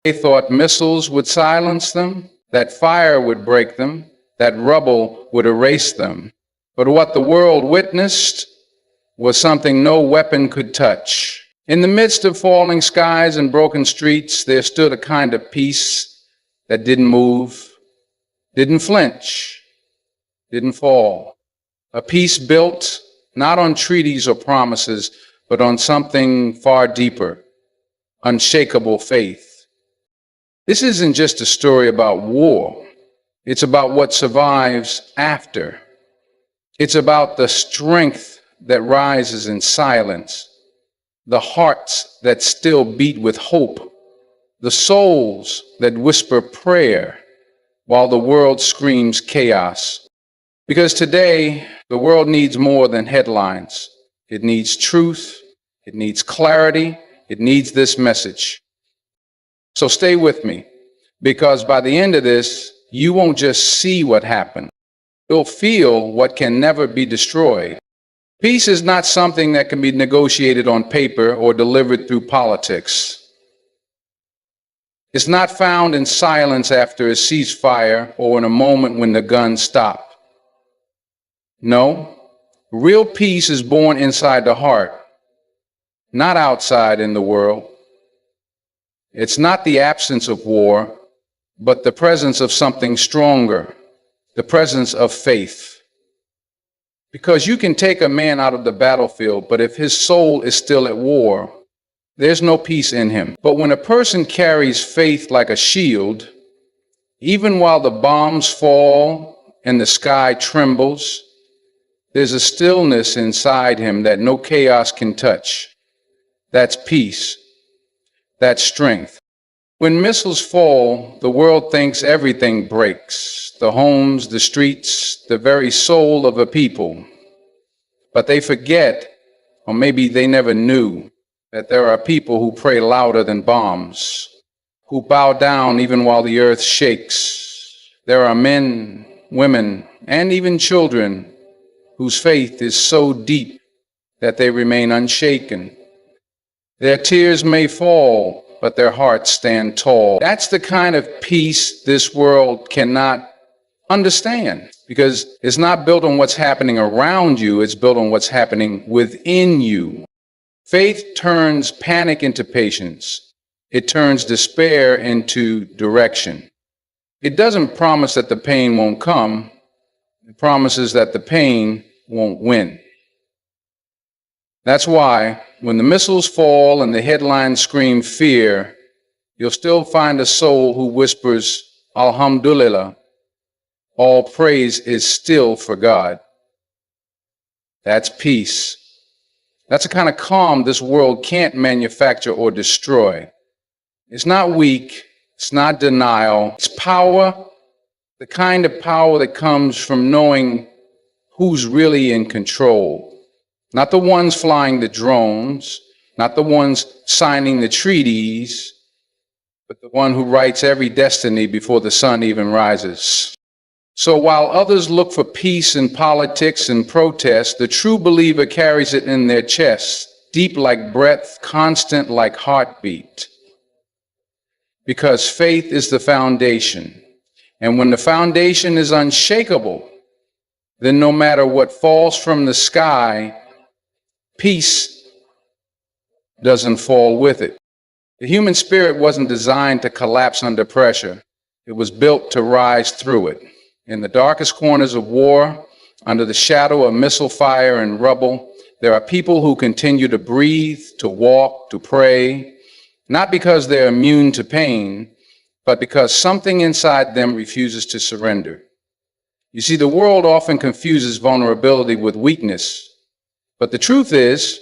They thought missiles would silence them, that fire would break them, that rubble would erase them. But what the world witnessed was something no weapon could touch. In the midst of falling skies and broken streets, there stood a kind of peace that didn't move, didn't flinch, didn't fall. A peace built not on treaties or promises, but on something far deeper, unshakable faith. This isn't just a story about war. It's about what survives after. It's about the strength that rises in silence, the hearts that still beat with hope, the souls that whisper prayer while the world screams chaos. Because today, the world needs more than headlines. It needs truth, it needs clarity, it needs this message. So stay with me, because by the end of this, you won't just see what happened. You'll feel what can never be destroyed. Peace is not something that can be negotiated on paper or delivered through politics. It's not found in silence after a ceasefire or in a moment when the guns stop. No, real peace is born inside the heart, not outside in the world. It's not the absence of war, but the presence of something stronger, the presence of faith. Because you can take a man out of the battlefield, but if his soul is still at war, there's no peace in him. But when a person carries faith like a shield, even while the bombs fall and the sky trembles, there's a stillness inside him that no chaos can touch. That's peace. That's strength. When missiles fall, the world thinks everything breaks, the homes, the streets, the very soul of a people. But they forget, or maybe they never knew, that there are people who pray louder than bombs, who bow down even while the earth shakes. There are men, women, and even children whose faith is so deep that they remain unshaken. Their tears may fall, but their hearts stand tall. That's the kind of peace this world cannot understand, because it's not built on what's happening around you, it's built on what's happening within you. Faith turns panic into patience. It turns despair into direction. It doesn't promise that the pain won't come. It promises that the pain won't win. That's why when the missiles fall and the headlines scream fear, you'll still find a soul who whispers, Alhamdulillah, all praise is still for God. That's peace. That's a kind of calm this world can't manufacture or destroy. It's not weak. It's not denial. It's power, the kind of power that comes from knowing who's really in control. Not the ones flying the drones, not the ones signing the treaties, but the one who writes every destiny before the sun even rises. So while others look for peace in politics and protest, the true believer carries it in their chest, deep like breath, constant like heartbeat. Because faith is the foundation. And when the foundation is unshakable, then no matter what falls from the sky, peace doesn't fall with it. The human spirit wasn't designed to collapse under pressure. It was built to rise through it. In the darkest corners of war, under the shadow of missile fire and rubble, there are people who continue to breathe, to walk, to pray, not because they're immune to pain, but because something inside them refuses to surrender. You see, the world often confuses vulnerability with weakness, but the truth is,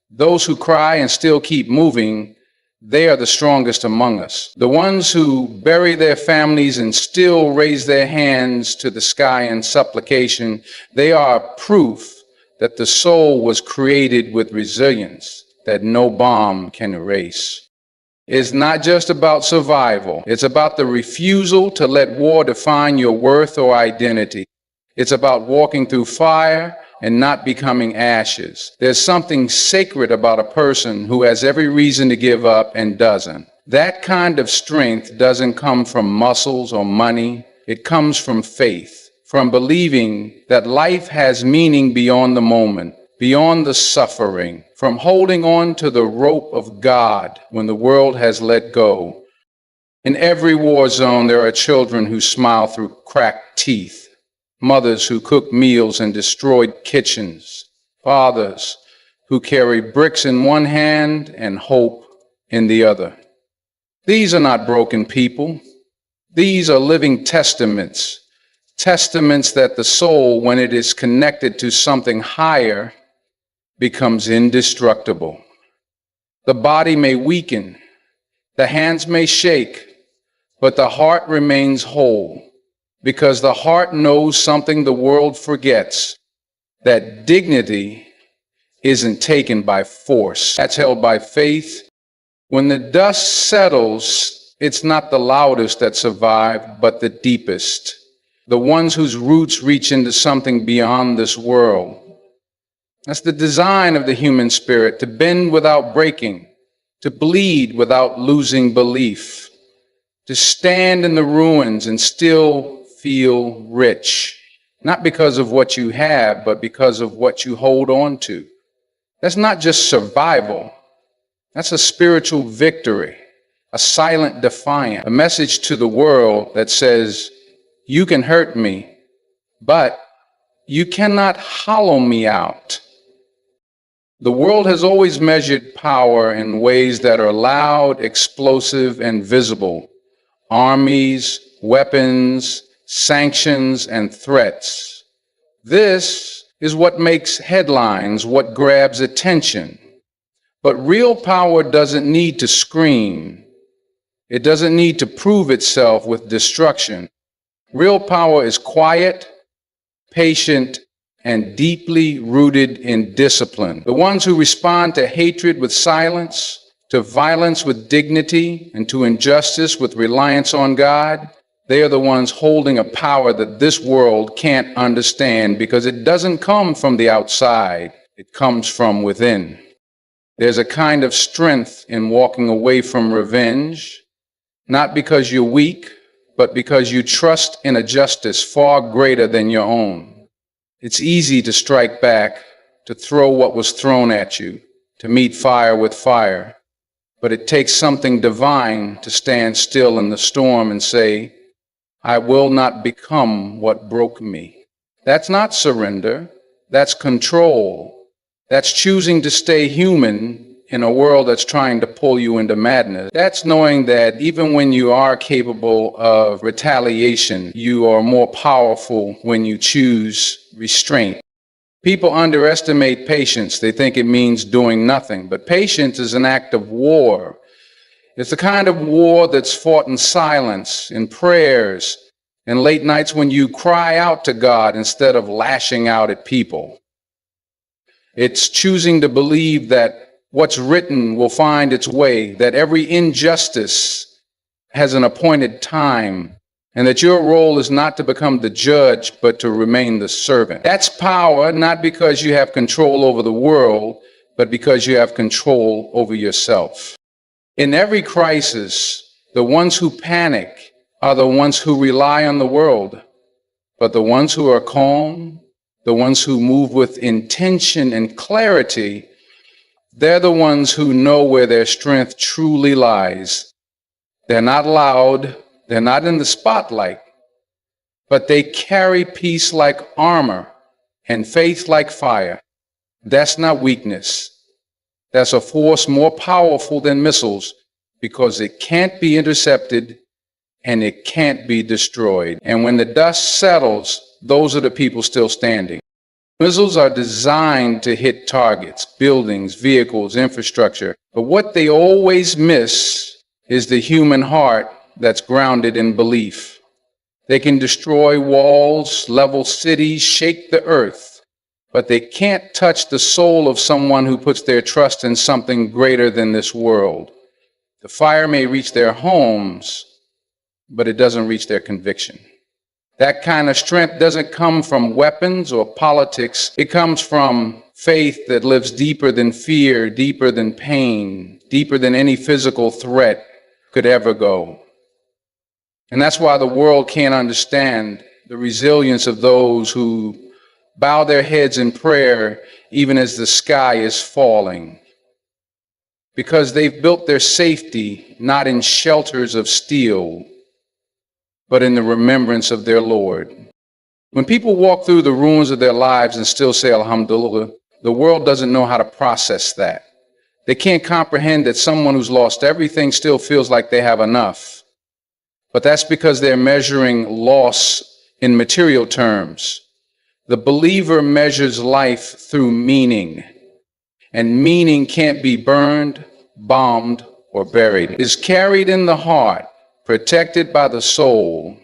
those who cry and still keep moving, they are the strongest among us. The ones who bury their families and still raise their hands to the sky in supplication, they are proof that the soul was created with resilience that no bomb can erase. It's not just about survival. It's about the refusal to let war define your worth or identity. It's about walking through fire and not becoming ashes. There's something sacred about a person who has every reason to give up and doesn't. That kind of strength doesn't come from muscles or money. It comes from faith, from believing that life has meaning beyond the moment, beyond the suffering, from holding on to the rope of God when the world has let go. In every war zone, there are children who smile through cracked teeth, mothers who cook meals in destroyed kitchens, fathers who carry bricks in one hand and hope in the other. These are not broken people. These are living testaments, testaments that the soul, when it is connected to something higher, becomes indestructible. The body may weaken, the hands may shake, but the heart remains whole, because the heart knows something the world forgets, that dignity isn't taken by force. That's held by faith. When the dust settles, it's not the loudest that survive, but the deepest, the ones whose roots reach into something beyond this world. That's the design of the human spirit, to bend without breaking, to bleed without losing belief, to stand in the ruins and still feel rich, not because of what you have, but because of what you hold on to. That's not just survival. That's a spiritual victory, a silent defiance, a message to the world that says, you can hurt me, but you cannot hollow me out. The world has always measured power in ways that are loud, explosive, and visible. Armies, weapons, sanctions, and threats. This is what makes headlines, what grabs attention. But real power doesn't need to scream. It doesn't need to prove itself with destruction. Real power is quiet, patient, and deeply rooted in discipline. The ones who respond to hatred with silence, to violence with dignity, and to injustice with reliance on God, they are the ones holding a power that this world can't understand, because it doesn't come from the outside. It comes from within. There's a kind of strength in walking away from revenge, not because you're weak, but because you trust in a justice far greater than your own. It's easy to strike back, to throw what was thrown at you, to meet fire with fire. But it takes something divine to stand still in the storm and say, I will not become what broke me. That's not surrender. That's control. That's choosing to stay human in a world that's trying to pull you into madness. That's knowing that even when you are capable of retaliation, you are more powerful when you choose restraint. People underestimate patience. They think it means doing nothing. But patience is an act of war. It's the kind of war that's fought in silence, in prayers, and late nights when you cry out to God instead of lashing out at people. It's choosing to believe that what's written will find its way, that every injustice has an appointed time, and that your role is not to become the judge, but to remain the servant. That's power, not because you have control over the world, but because you have control over yourself. In every crisis, the ones who panic are the ones who rely on the world, but the ones who are calm, the ones who move with intention and clarity, they're the ones who know where their strength truly lies. They're not loud, they're not in the spotlight, but they carry peace like armor and faith like fire. That's not weakness. That's a force more powerful than missiles, because it can't be intercepted and it can't be destroyed. And when the dust settles, those are the people still standing. Missiles are designed to hit targets, buildings, vehicles, infrastructure. But what they always miss is the human heart that's grounded in belief. They can destroy walls, level cities, shake the earth, but they can't touch the soul of someone who puts their trust in something greater than this world. The fire may reach their homes, but it doesn't reach their conviction. That kind of strength doesn't come from weapons or politics. It comes from faith that lives deeper than fear, deeper than pain, deeper than any physical threat. could ever go. And that's why the world can't understand the resilience of those who bow their heads in prayer even as the sky is falling, because they've built their safety not in shelters of steel, but in the remembrance of their Lord. When people walk through the ruins of their lives and still say Alhamdulillah, the world doesn't know how to process that. They can't comprehend that someone who's lost everything still feels like they have enough. But that's because they're measuring loss in material terms. The believer measures life through meaning, and meaning can't be burned, bombed, or buried. It is carried in the heart, protected by the soul,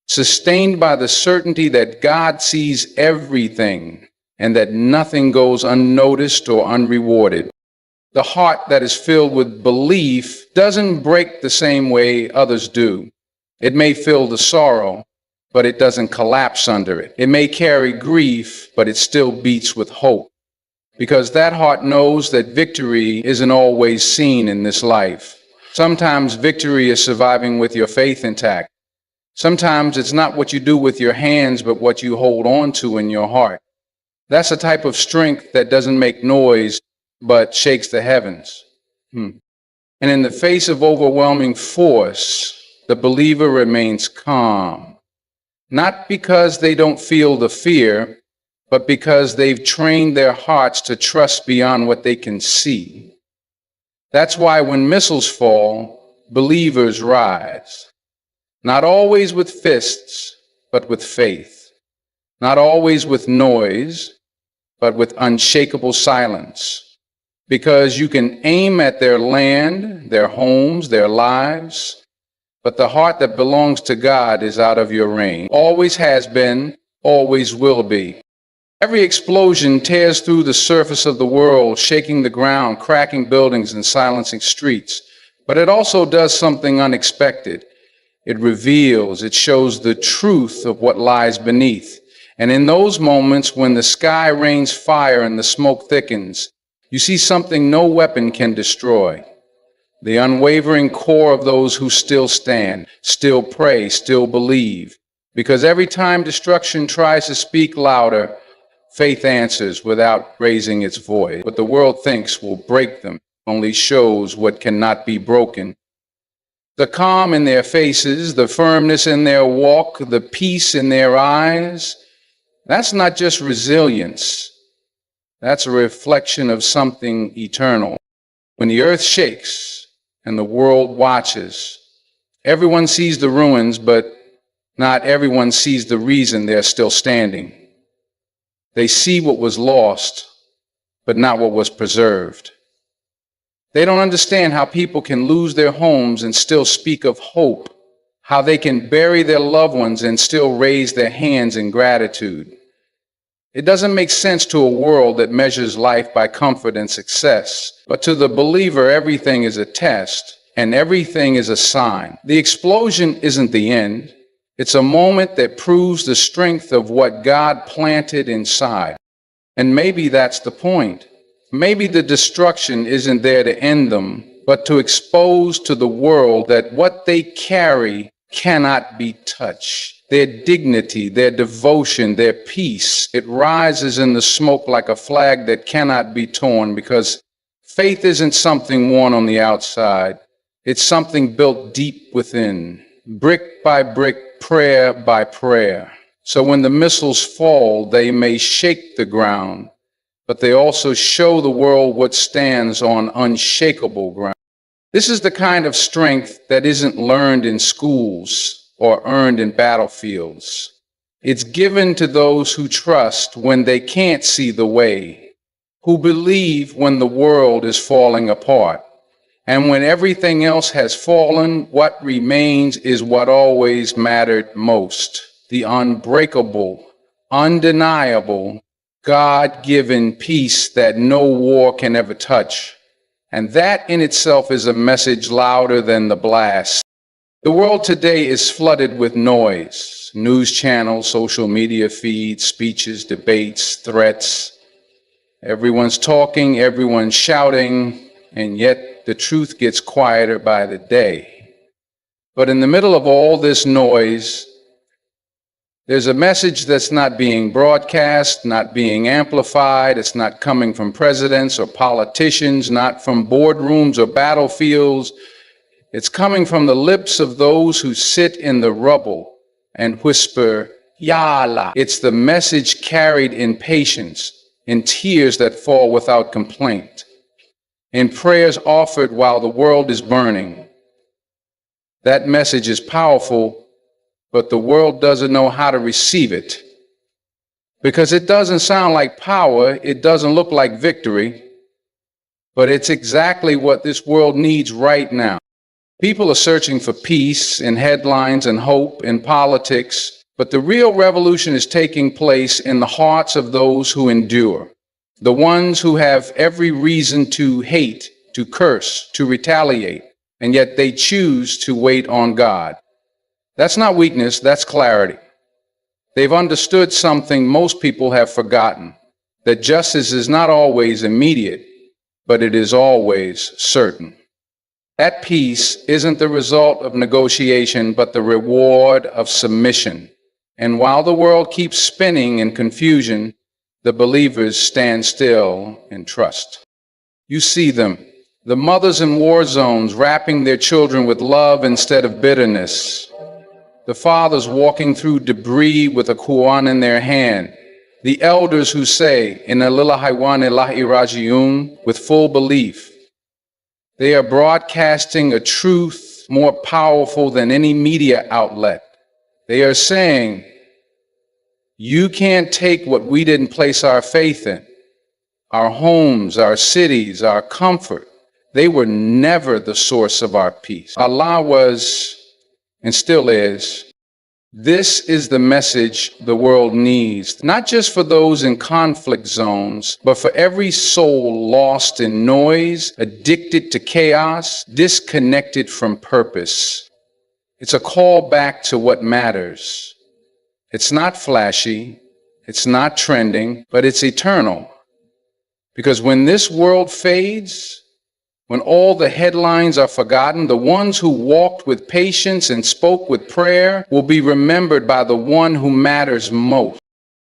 sustained by the certainty that God sees everything and that nothing goes unnoticed or unrewarded. The heart that is filled with belief doesn't break the same way others do. It may feel the sorrow, but it doesn't collapse under it. It may carry grief, but it still beats with hope. Because that heart knows that victory isn't always seen in this life. Sometimes victory is surviving with your faith intact. Sometimes it's not what you do with your hands, but what you hold on to in your heart. That's a type of strength that doesn't make noise, but shakes the heavens. And in the face of overwhelming force, the believer remains calm. Not because they don't feel the fear, but because they've trained their hearts to trust beyond what they can see. That's why when missiles fall, believers rise. Not always with fists, but with faith. Not always with noise, but with unshakable silence. Because you can aim at their land, their homes, their lives, but the heart that belongs to God is out of your range. Always has been, always will be. Every explosion tears through the surface of the world, shaking the ground, cracking buildings, and silencing streets. But it also does something unexpected. It reveals, it shows the truth of what lies beneath. And in those moments when the sky rains fire and the smoke thickens, you see something no weapon can destroy. The unwavering core of those who still stand, still pray, still believe. Because every time destruction tries to speak louder, faith answers without raising its voice. What the world thinks will break them only shows what cannot be broken. The calm in their faces, the firmness in their walk, the peace in their eyes, that's not just resilience. That's a reflection of something eternal. When the earth shakes and the world watches, everyone sees the ruins, but not everyone sees the reason they're still standing. They see what was lost, but not what was preserved. They don't understand how people can lose their homes and still speak of hope, how they can bury their loved ones and still raise their hands in gratitude. It doesn't make sense to a world that measures life by comfort and success, but to the believer, everything is a test and everything is a sign. The explosion isn't the end. It's a moment that proves the strength of what God planted inside. And maybe that's the point. Maybe the destruction isn't there to end them, but to expose to the world that what they carry cannot be touched. Their dignity, their devotion, their peace, it rises in the smoke like a flag that cannot be torn, because faith isn't something worn on the outside. It's something built deep within, brick by brick, prayer by prayer. So when the missiles fall, they may shake the ground, but they also show the world what stands on unshakable ground. This is the kind of strength that isn't learned in schools or earned in battlefields. It's given to those who trust when they can't see the way, who believe when the world is falling apart. And when everything else has fallen, what remains is what always mattered most: the unbreakable, undeniable, God-given peace that no war can ever touch. And that in itself is a message louder than the blast. The world today is flooded with noise: news channels, social media feeds, speeches, debates, threats. Everyone's talking, everyone's shouting, and yet the truth gets quieter by the day. But in the middle of all this noise, there's a message that's not being broadcast, not being amplified. It's not coming from presidents or politicians, not from boardrooms or battlefields. It's coming from the lips of those who sit in the rubble and whisper, Ya Allah. It's the message carried in patience, in tears that fall without complaint, in prayers offered while the world is burning. That message is powerful, but the world doesn't know how to receive it. Because it doesn't sound like power, it doesn't look like victory, but it's exactly what this world needs right now. People are searching for peace in headlines and hope in politics, but the real revolution is taking place in the hearts of those who endure, the ones who have every reason to hate, to curse, to retaliate, and yet they choose to wait on God. That's not weakness, that's clarity. They've understood something most people have forgotten, that justice is not always immediate, but it is always certain. That peace isn't the result of negotiation, but the reward of submission. And while the world keeps spinning in confusion, the believers stand still and trust. You see them, the mothers in war zones wrapping their children with love instead of bitterness, the fathers walking through debris with a Quran in their hand, the elders who say, Inna lillahi wa inna ilaihi raji'un, with full belief. They are broadcasting a truth more powerful than any media outlet. They are saying, you can't take what we didn't place our faith in, our homes, our cities, our comfort. They were never the source of our peace. Allah was, and still is. This is the message the world needs, not just for those in conflict zones, but for every soul lost in noise, addicted to chaos, disconnected from purpose. It's a call back to what matters. It's not flashy, it's not trending, but it's eternal. Because when this world fades, when all the headlines are forgotten, the ones who walked with patience and spoke with prayer will be remembered by the one who matters most.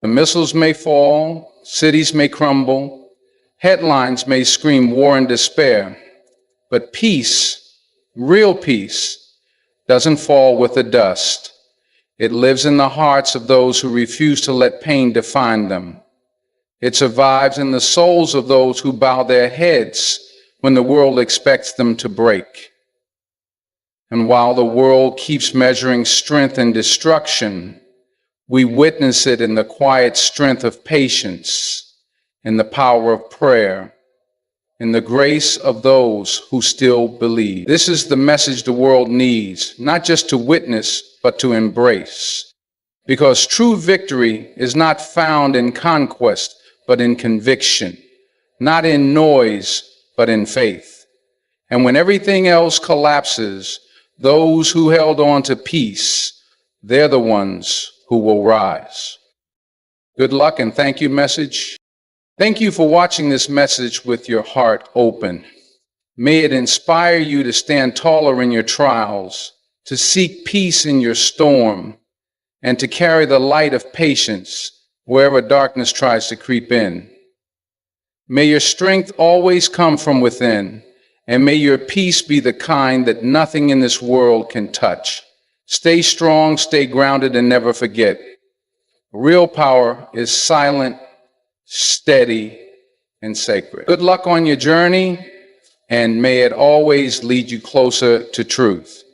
The missiles may fall, cities may crumble, headlines may scream war and despair, but peace, real peace, doesn't fall with the dust. It lives in the hearts of those who refuse to let pain define them. It survives in the souls of those who bow their heads when the world expects them to break. And while the world keeps measuring strength and destruction, we witness it in the quiet strength of patience, in the power of prayer, in the grace of those who still believe. This is the message the world needs, not just to witness, but to embrace. Because true victory is not found in conquest, but in conviction, not in noise, but in faith. And when everything else collapses, those who held on to peace, they're the ones who will rise. Good luck and thank you message. Thank you for watching this message with your heart open. May it inspire you to stand taller in your trials, to seek peace in your storm, and to carry the light of patience wherever darkness tries to creep in. May your strength always come from within, and may your peace be the kind that nothing in this world can touch. Stay strong, stay grounded, and never forget. Real power is silent, steady, and sacred. Good luck on your journey, and may it always lead you closer to truth.